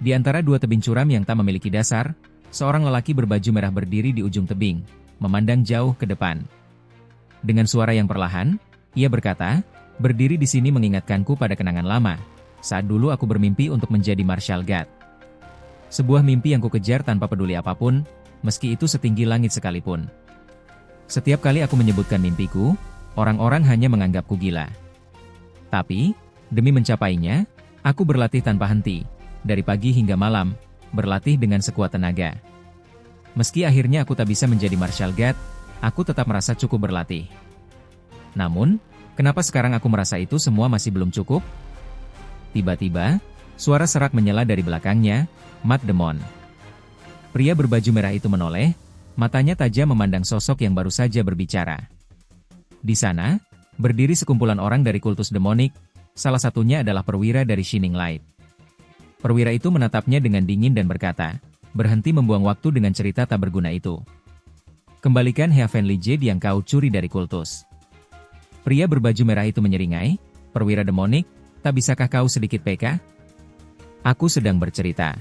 Di antara dua tebing curam yang tak memiliki dasar, seorang lelaki berbaju merah berdiri di ujung tebing, memandang jauh ke depan. Dengan suara yang perlahan, ia berkata, "Berdiri di sini mengingatkanku pada kenangan lama, saat dulu aku bermimpi untuk menjadi Marshal God. Sebuah mimpi yang kukejar tanpa peduli apapun, meski itu setinggi langit sekalipun. Setiap kali aku menyebutkan mimpiku, orang-orang hanya menganggapku gila. Tapi, demi mencapainya, aku berlatih tanpa henti, dari pagi hingga malam, berlatih dengan sekuat tenaga. Meski akhirnya aku tak bisa menjadi Marshal God, aku tetap merasa cukup berlatih. Namun, kenapa sekarang aku merasa itu semua masih belum cukup?" Tiba-tiba, suara serak menyela dari belakangnya, Matt Damon. Pria berbaju merah itu menoleh, matanya tajam memandang sosok yang baru saja berbicara. Di sana, berdiri sekumpulan orang dari kultus demonik, salah satunya adalah perwira dari Shining Light. Perwira itu menatapnya dengan dingin dan berkata, "Berhenti membuang waktu dengan cerita tak berguna itu. Kembalikan Heavenly Jade yang kau curi dari kultus." Pria berbaju merah itu menyeringai, "Perwira demonik, tak bisakah kau sedikit peka? Aku sedang bercerita."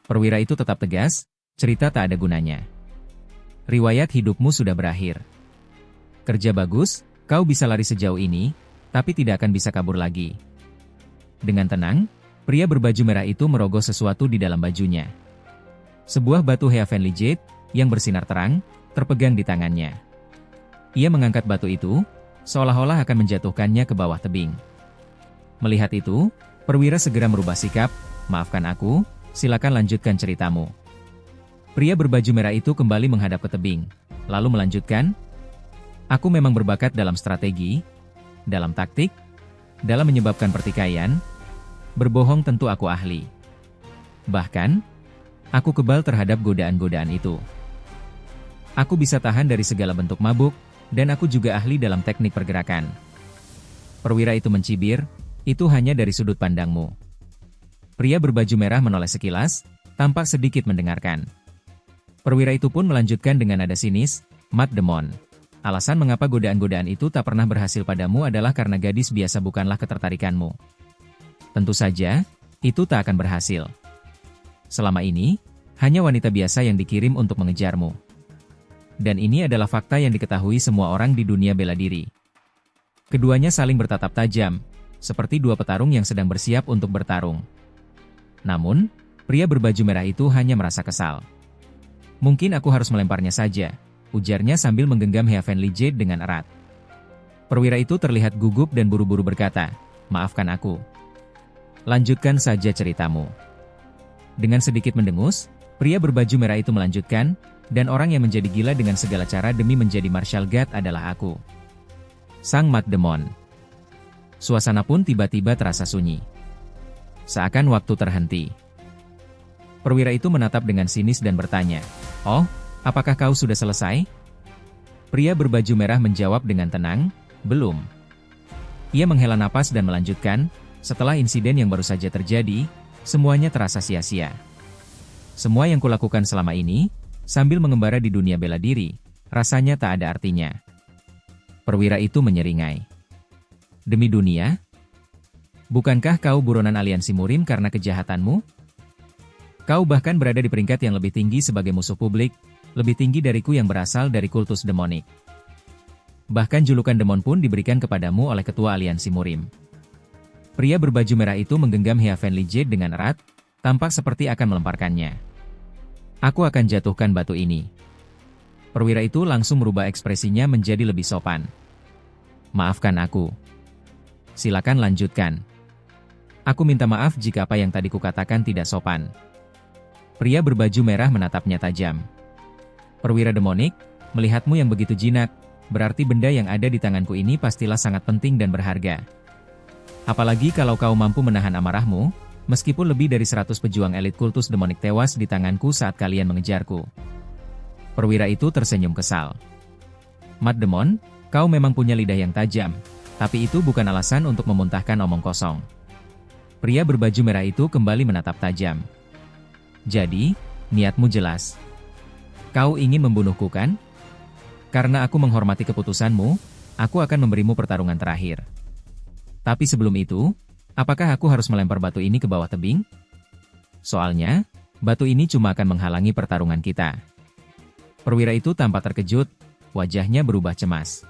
Perwira itu tetap tegas, "Cerita tak ada gunanya. Riwayat hidupmu sudah berakhir. Kerja bagus, kau bisa lari sejauh ini, tapi tidak akan bisa kabur lagi." Dengan tenang, pria berbaju merah itu merogoh sesuatu di dalam bajunya. Sebuah batu Heavenly Jade, yang bersinar terang, terpegang di tangannya. Ia mengangkat batu itu, seolah-olah akan menjatuhkannya ke bawah tebing. Melihat itu, perwira segera merubah sikap, "Maafkan aku, silakan lanjutkan ceritamu." Pria berbaju merah itu kembali menghadap ke tebing, lalu melanjutkan, "Aku memang berbakat dalam strategi, dalam taktik, dalam menyebabkan pertikaian. Berbohong tentu aku ahli. Bahkan, aku kebal terhadap godaan-godaan itu. Aku bisa tahan dari segala bentuk mabuk, dan aku juga ahli dalam teknik pergerakan." Perwira itu mencibir, "Itu hanya dari sudut pandangmu." Pria berbaju merah menoleh sekilas, tampak sedikit mendengarkan. Perwira itu pun melanjutkan dengan nada sinis, "Matt Damon, alasan mengapa godaan-godaan itu tak pernah berhasil padamu adalah karena gadis biasa bukanlah ketertarikanmu. Tentu saja, itu tak akan berhasil. Selama ini, hanya wanita biasa yang dikirim untuk mengejarmu. Dan ini adalah fakta yang diketahui semua orang di dunia bela diri." Keduanya saling bertatap tajam, seperti dua petarung yang sedang bersiap untuk bertarung. Namun, pria berbaju merah itu hanya merasa kesal. "Mungkin aku harus melemparnya saja," ujarnya sambil menggenggam Heavenly Jade dengan erat. Perwira itu terlihat gugup dan buru-buru berkata, "Maafkan aku. Lanjutkan saja ceritamu." Dengan sedikit mendengus, pria berbaju merah itu melanjutkan, "Dan orang yang menjadi gila dengan segala cara demi menjadi Marshal God adalah aku, Sang Matt Damon." Suasana pun tiba-tiba terasa sunyi. Seakan waktu terhenti. Perwira itu menatap dengan sinis dan bertanya, "Oh, apakah kau sudah selesai?" Pria berbaju merah menjawab dengan tenang, "Belum." Ia menghela napas dan melanjutkan, "Setelah insiden yang baru saja terjadi, semuanya terasa sia-sia. Semua yang kulakukan selama ini, sambil mengembara di dunia bela diri, rasanya tak ada artinya." Perwira itu menyeringai, "Demi dunia? Bukankah kau buronan aliansi Murim karena kejahatanmu? Kau bahkan berada di peringkat yang lebih tinggi sebagai musuh publik, lebih tinggi dariku yang berasal dari kultus demonik. Bahkan julukan demon pun diberikan kepadamu oleh ketua aliansi Murim." Pria berbaju merah itu menggenggam Heavenly Jade dengan erat, tampak seperti akan melemparkannya. "Aku akan jatuhkan batu ini." Perwira itu langsung merubah ekspresinya menjadi lebih sopan. "Maafkan aku. Silakan lanjutkan. Aku minta maaf jika apa yang tadi kukatakan tidak sopan." Pria berbaju merah menatapnya tajam. "Perwira demonik, melihatmu yang begitu jinak, berarti benda yang ada di tanganku ini pastilah sangat penting dan berharga. Apalagi kalau kau mampu menahan amarahmu, meskipun lebih dari 100 pejuang elit kultus demonik tewas di tanganku saat kalian mengejarku." Perwira itu tersenyum kesal. "Matt Damon, kau memang punya lidah yang tajam, tapi itu bukan alasan untuk memuntahkan omong kosong." Pria berbaju merah itu kembali menatap tajam. "Jadi, niatmu jelas. Kau ingin membunuhku kan? Karena aku menghormati keputusanmu, aku akan memberimu pertarungan terakhir. Tapi sebelum itu, apakah aku harus melempar batu ini ke bawah tebing?" Soalnya, batu ini cuma akan menghalangi pertarungan kita. Perwira itu tampak terkejut, wajahnya berubah cemas.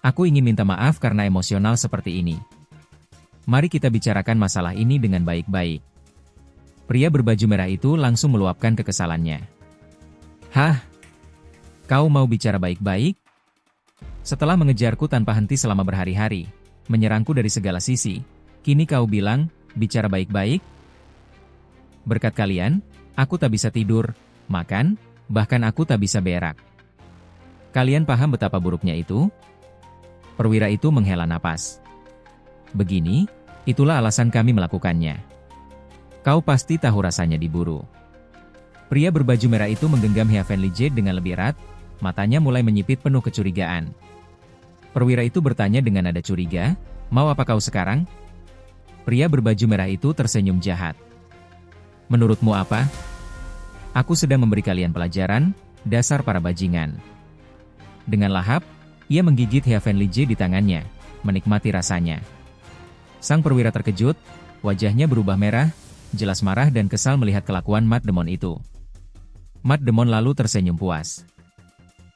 Aku ingin minta maaf karena emosional seperti ini. Mari kita bicarakan masalah ini dengan baik-baik. Pria berbaju merah itu langsung meluapkan kekesalannya. Hah? Kau mau bicara baik-baik? Setelah mengejarku tanpa henti selama berhari-hari, menyerangku dari segala sisi, kini kau bilang, bicara baik-baik? Berkat kalian, aku tak bisa tidur, makan, bahkan aku tak bisa berak. Kalian paham betapa buruknya itu? Perwira itu menghela napas. Begini, itulah alasan kami melakukannya. Kau pasti tahu rasanya diburu. Pria berbaju merah itu menggenggam Heavenly Jade dengan lebih erat, matanya mulai menyipit penuh kecurigaan. Perwira itu bertanya dengan nada curiga, mau apa kau sekarang? Pria berbaju merah itu tersenyum jahat. Menurutmu apa? Aku sedang memberi kalian pelajaran, dasar para bajingan. Dengan lahap, ia menggigit Heavenly Jade di tangannya, menikmati rasanya. Sang perwira terkejut, wajahnya berubah merah, jelas marah dan kesal melihat kelakuan Matt Damon itu. Matt Damon lalu tersenyum puas.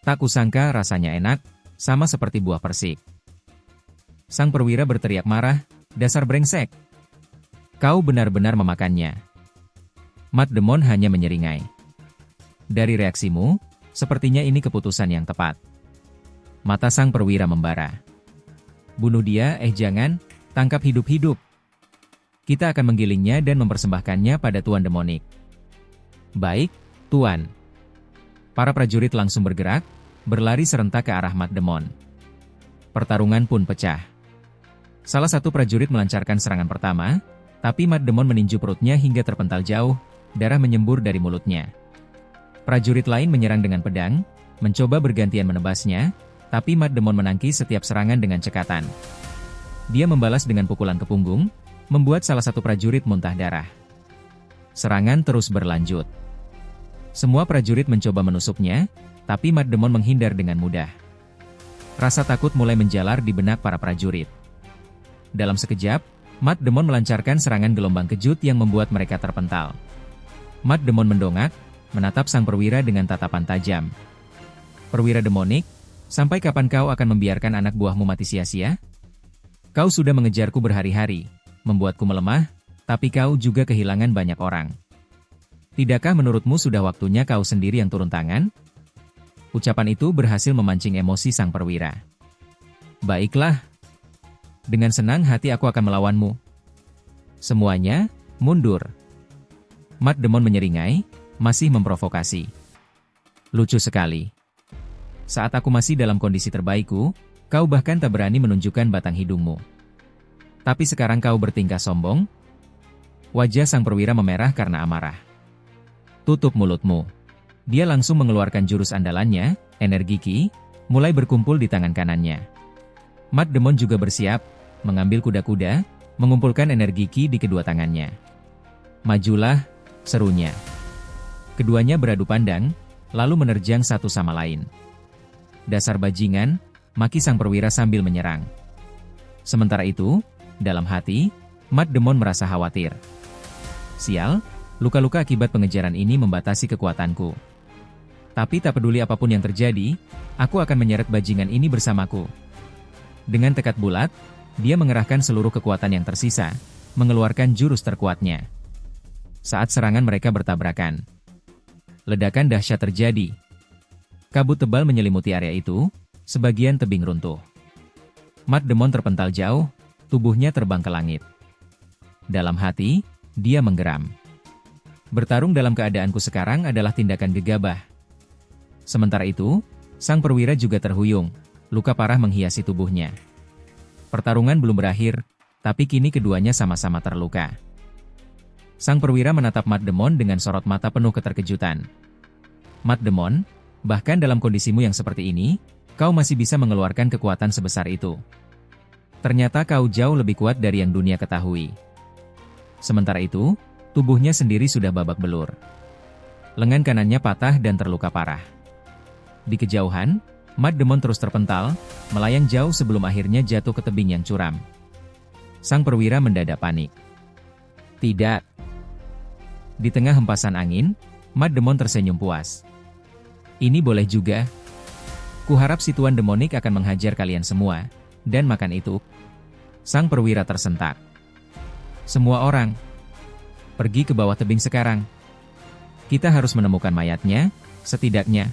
Tak kusangka rasanya enak, sama seperti buah persik. Sang perwira berteriak marah, dasar brengsek. Kau benar-benar memakannya. Matt Damon hanya menyeringai. Dari reaksimu, sepertinya ini keputusan yang tepat. Mata sang perwira membara. Bunuh dia, jangan, tangkap hidup-hidup. Kita akan menggilingnya dan mempersembahkannya pada Tuan Demonik. Baik, Tuan. Para prajurit langsung bergerak, berlari serentak ke arah Matt Damon. Pertarungan pun pecah. Salah satu prajurit melancarkan serangan pertama, tapi Matt Damon meninju perutnya hingga terpental jauh, darah menyembur dari mulutnya. Prajurit lain menyerang dengan pedang, mencoba bergantian menebasnya, tapi Matt Damon menangkis setiap serangan dengan cekatan. Dia membalas dengan pukulan ke punggung, membuat salah satu prajurit muntah darah. Serangan terus berlanjut. Semua prajurit mencoba menusuknya, tapi Matt Damon menghindar dengan mudah. Rasa takut mulai menjalar di benak para prajurit. Dalam sekejap, Matt Damon melancarkan serangan gelombang kejut yang membuat mereka terpental. Matt Damon mendongak, menatap sang perwira dengan tatapan tajam. Perwira demonik, sampai kapan kau akan membiarkan anak buahmu mati sia-sia? Kau sudah mengejarku berhari-hari, membuatku melemah, tapi kau juga kehilangan banyak orang. Tidakkah menurutmu sudah waktunya kau sendiri yang turun tangan? Ucapan itu berhasil memancing emosi sang perwira. Baiklah. Dengan senang hati aku akan melawanmu. Semuanya, mundur. Matt Damon menyeringai, masih memprovokasi. Lucu sekali. Saat aku masih dalam kondisi terbaikku, kau bahkan tak berani menunjukkan batang hidungmu. Tapi sekarang kau bertingkah sombong? Wajah sang perwira memerah karena amarah. Tutup mulutmu. Dia langsung mengeluarkan jurus andalannya, energi Ki, mulai berkumpul di tangan kanannya. Matt Damon juga bersiap, mengambil kuda-kuda, mengumpulkan energi Ki di kedua tangannya. Majulah, serunya. Keduanya beradu pandang, lalu menerjang satu sama lain. Dasar bajingan, maki sang perwira sambil menyerang. Sementara itu, dalam hati, Matt Damon merasa khawatir. Sial, luka-luka akibat pengejaran ini membatasi kekuatanku. Tapi tak peduli apapun yang terjadi, aku akan menyeret bajingan ini bersamaku. Dengan tekad bulat, dia mengerahkan seluruh kekuatan yang tersisa, mengeluarkan jurus terkuatnya. Saat serangan mereka bertabrakan, ledakan dahsyat terjadi. Kabut tebal menyelimuti area itu, sebagian tebing runtuh. Matt Damon terpental jauh, tubuhnya terbang ke langit. Dalam hati, dia menggeram. Bertarung dalam keadaanku sekarang adalah tindakan gegabah. Sementara itu, sang perwira juga terhuyung, luka parah menghiasi tubuhnya. Pertarungan belum berakhir, tapi kini keduanya sama-sama terluka. Sang perwira menatap Matt Damon dengan sorot mata penuh keterkejutan. Matt Damon, bahkan dalam kondisimu yang seperti ini, kau masih bisa mengeluarkan kekuatan sebesar itu. Ternyata kau jauh lebih kuat dari yang dunia ketahui. Sementara itu, tubuhnya sendiri sudah babak belur. Lengan kanannya patah dan terluka parah. Di kejauhan, Matt Damon terus terpental, melayang jauh sebelum akhirnya jatuh ke tebing yang curam. Sang perwira mendadak panik. Tidak. Di tengah hempasan angin, Matt Damon tersenyum puas. Ini boleh juga. Kuharap si Tuan Demonik akan menghajar kalian semua, dan makan itu. Sang perwira tersentak. Semua orang, pergi ke bawah tebing sekarang. Kita harus menemukan mayatnya, setidaknya.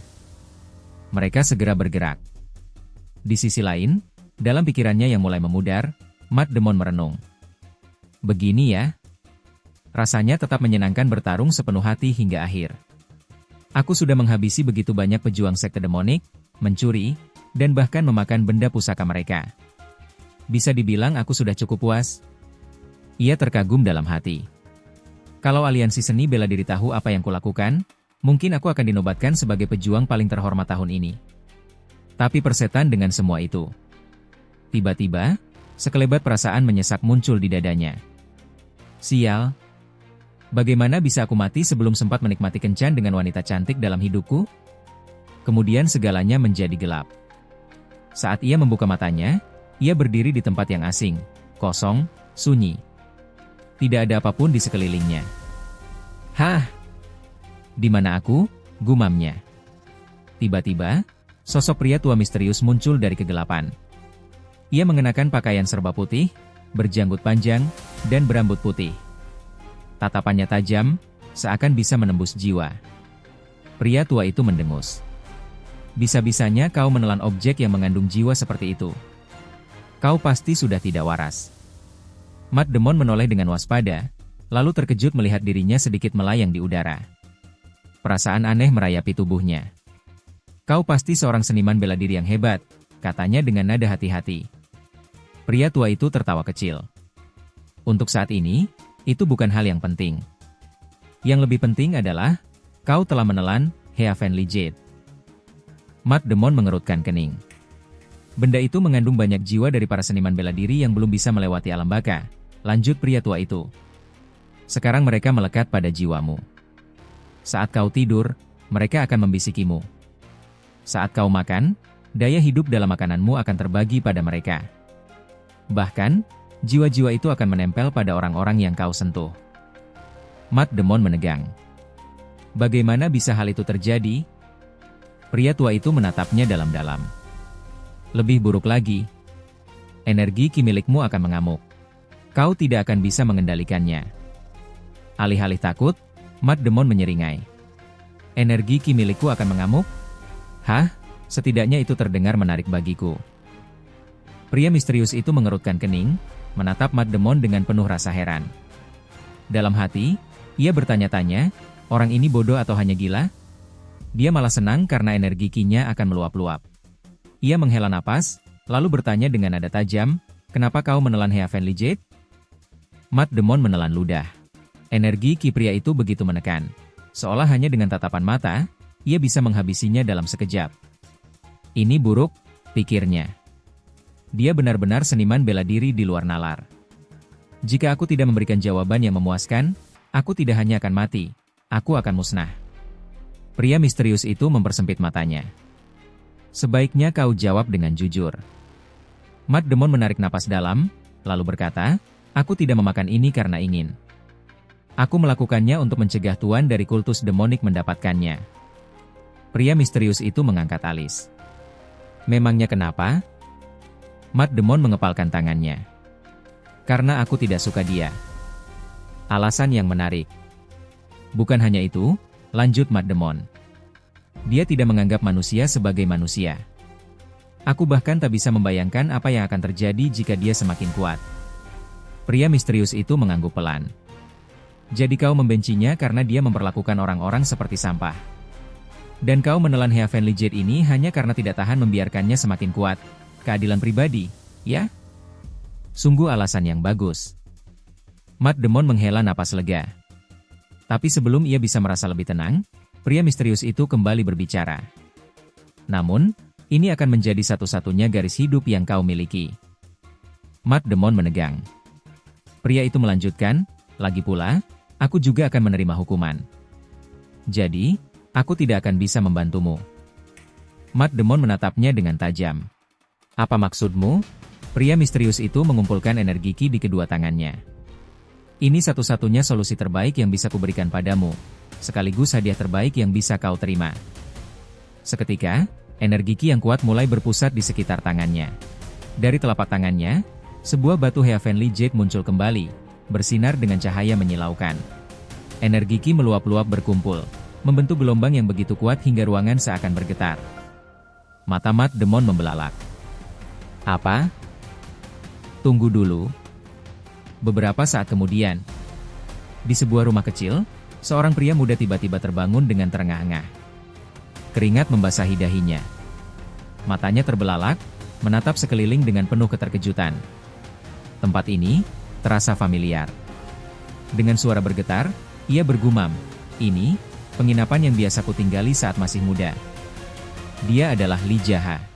Mereka segera bergerak. Di sisi lain, dalam pikirannya yang mulai memudar, Matt Damon merenung. Begini ya. Rasanya tetap menyenangkan bertarung sepenuh hati hingga akhir. Aku sudah menghabisi begitu banyak pejuang sekte demonik, mencuri, dan bahkan memakan benda pusaka mereka. Bisa dibilang aku sudah cukup puas. Ia terkagum dalam hati. Kalau aliansi seni bela diri tahu apa yang kulakukan, mungkin aku akan dinobatkan sebagai pejuang paling terhormat tahun ini. Tapi persetan dengan semua itu. Tiba-tiba, sekelebat perasaan menyesak muncul di dadanya. Sial. Bagaimana bisa aku mati sebelum sempat menikmati kencan dengan wanita cantik dalam hidupku? Kemudian segalanya menjadi gelap. Saat ia membuka matanya, ia berdiri di tempat yang asing, kosong, sunyi. Tidak ada apapun di sekelilingnya. Hah? Di mana aku? Gumamnya. Tiba-tiba, sosok pria tua misterius muncul dari kegelapan. Ia mengenakan pakaian serba putih, berjanggut panjang, dan berambut putih. Tatapannya tajam, seakan bisa menembus jiwa. Pria tua itu mendengus. Bisa-bisanya kau menelan objek yang mengandung jiwa seperti itu. Kau pasti sudah tidak waras. Matt Damon menoleh dengan waspada, lalu terkejut melihat dirinya sedikit melayang di udara. Perasaan aneh merayapi tubuhnya. Kau pasti seorang seniman bela diri yang hebat, katanya dengan nada hati-hati. Pria tua itu tertawa kecil. Untuk saat ini, itu bukan hal yang penting. Yang lebih penting adalah, kau telah menelan Heavenly Jade. Matt Damon mengerutkan kening. Benda itu mengandung banyak jiwa dari para seniman bela diri yang belum bisa melewati alam baka, lanjut pria tua itu. Sekarang mereka melekat pada jiwamu. Saat kau tidur, mereka akan membisikimu. Saat kau makan, daya hidup dalam makananmu akan terbagi pada mereka. Bahkan, jiwa-jiwa itu akan menempel pada orang-orang yang kau sentuh. Matt Damon menegang. Bagaimana bisa hal itu terjadi? Pria tua itu menatapnya dalam-dalam. Lebih buruk lagi, energi ki milikmu akan mengamuk. Kau tidak akan bisa mengendalikannya. Alih-alih takut, Matt Damon menyeringai. Energi ki milikku akan mengamuk? Hah? Setidaknya itu terdengar menarik bagiku. Pria misterius itu mengerutkan kening, menatap Matt Damon dengan penuh rasa heran. Dalam hati, ia bertanya-tanya, orang ini bodoh atau hanya gila? Dia malah senang karena energi ki-nya akan meluap-luap. Ia menghela napas, lalu bertanya dengan nada tajam, kenapa kau menelan Heavenly Jade? Matt Damon menelan ludah. Energi ki pria itu begitu menekan. Seolah hanya dengan tatapan mata, ia bisa menghabisinya dalam sekejap. Ini buruk, pikirnya. Dia benar-benar seniman bela diri di luar nalar. Jika aku tidak memberikan jawaban yang memuaskan, aku tidak hanya akan mati, aku akan musnah. Pria misterius itu mempersempit matanya. Sebaiknya kau jawab dengan jujur. Matt Damon menarik napas dalam, lalu berkata, aku tidak memakan ini karena ingin. Aku melakukannya untuk mencegah tuan dari kultus demonik mendapatkannya. Pria misterius itu mengangkat alis. Memangnya kenapa? Matt Damon mengepalkan tangannya. Karena aku tidak suka dia. Alasan yang menarik. Bukan hanya itu, lanjut Matt Damon. Dia tidak menganggap manusia sebagai manusia. Aku bahkan tak bisa membayangkan apa yang akan terjadi jika dia semakin kuat. Pria misterius itu mengangguk pelan. Jadi kau membencinya karena dia memperlakukan orang-orang seperti sampah. Dan kau menelan Heavenly Jade ini hanya karena tidak tahan membiarkannya semakin kuat. Keadilan pribadi, ya? Sungguh alasan yang bagus. Matt Damon menghela napas lega. Tapi sebelum ia bisa merasa lebih tenang, pria misterius itu kembali berbicara. Namun, ini akan menjadi satu-satunya garis hidup yang kau miliki. Matt Damon menegang. Pria itu melanjutkan, lagi pula, aku juga akan menerima hukuman. Jadi, aku tidak akan bisa membantumu. Matt Damon menatapnya dengan tajam. Apa maksudmu? Pria misterius itu mengumpulkan energi ki di kedua tangannya. Ini satu-satunya solusi terbaik yang bisa kuberikan padamu, sekaligus hadiah terbaik yang bisa kau terima. Seketika, energi ki yang kuat mulai berpusat di sekitar tangannya. Dari telapak tangannya, sebuah batu Heavenly Jade muncul kembali, bersinar dengan cahaya menyilaukan. Energi ki meluap-luap berkumpul, membentuk gelombang yang begitu kuat hingga ruangan seakan bergetar. Mata Matt Damon membelalak. Apa? Tunggu dulu. Beberapa saat kemudian, di sebuah rumah kecil, seorang pria muda tiba-tiba terbangun dengan terengah-engah. Keringat membasahi dahinya. Matanya terbelalak, menatap sekeliling dengan penuh keterkejutan. Tempat ini terasa familiar. Dengan suara bergetar, ia bergumam, "Ini penginapan yang biasa kutinggali saat masih muda." Dia adalah Li Jaha.